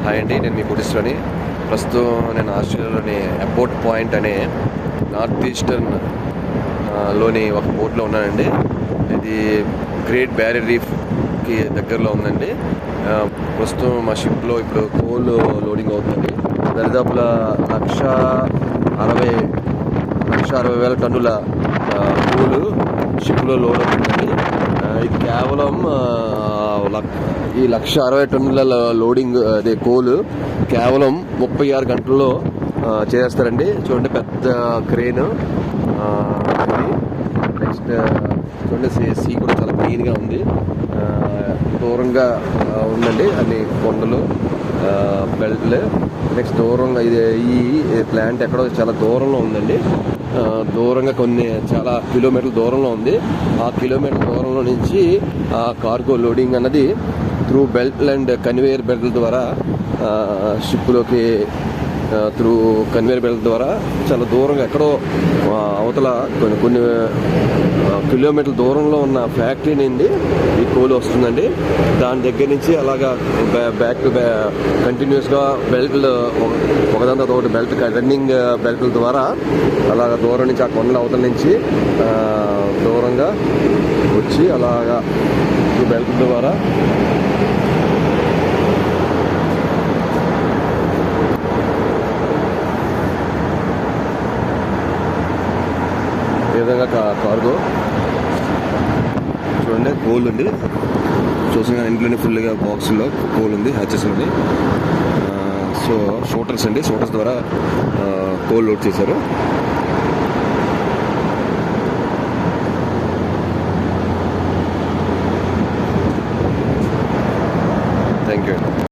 Hi అండి, నేను మీ కోటేశ్వరని. ప్రస్తుతం నేను ఆస్ట్రేలియాలోని అబౌట్ పాయింట్ అనే నార్త్ ఈస్టర్న్ లోని ఒక పోర్ట్లో ఉన్నానండి. ఇది గ్రేట్ బ్యారియర్ రీఫ్కి దగ్గరలో ఉందండి. ప్రస్తుతం మా షిప్లో ఇప్పుడు కోల్ లోడింగ్ అవుతుందండి. దరిదాపుల 1,60,000 టన్నుల కోల్ షిప్లో లోడ్ అవుతుందండి. ఇది కేవలం ఈ 1,60,000 టన్నుల లోడింగ్ అదే కోల్ కేవలం 36 గంటల్లో చేస్తారండి. చూడండి, పెద్ద క్రేన్. నెక్స్ట్ చూడండి, సీ కూడా చాలా క్లీన్గా ఉంది. దూరంగా ఉందండి అన్ని కొండలు, బెల్ట్లు. నెక్స్ట్ దూరంగా ఈ ప్లాంట్ ఎక్కడో చాలా దూరంలో ఉందండి. దూరంగా చాలా కిలోమీటర్ల దూరంలో ఉంది. ఆ కిలోమీటర్ల దూరంలో నుంచి ఆ కార్గో లోడింగ్ అన్నది త్రూ బెల్ట్ అండ్ కన్వేయర్ బెల్ట్ల ద్వారా షిప్లోకి త్రూ కన్వేయర్ బెల్ట్ ద్వారా చాలా దూరంగా ఎక్కడో అవతల కొన్ని కిలోమీటర్ల దూరంలో ఉన్న ఫ్యాక్టరీ నుండి ఈ కోల్ వస్తుందండి. దాని దగ్గర నుంచి అలాగా బ్యాక్ టు కంటిన్యూస్గా బెల్ట్లు ఒకదాని తర్వాత ఒకటి బెల్ట్ రన్నింగ్ బెల్ట్ల ద్వారా అలాగా దూరం నుంచి ఆ కొండల అవతల నుంచి దూరంగా వచ్చి అలాగా బెల్ట్ ద్వారా ఈ విధంగా కార్గో చూడండి, కోల్ ఉంది. చూసిన ఇంట్లోనే ఫుల్గా బాక్సుల్లో కోల్ ఉంది, హ్యాచెస్లోని. సో షూటర్స్ అండి, షూటర్స్ ద్వారా కోల్ లోడ్ చేశారు.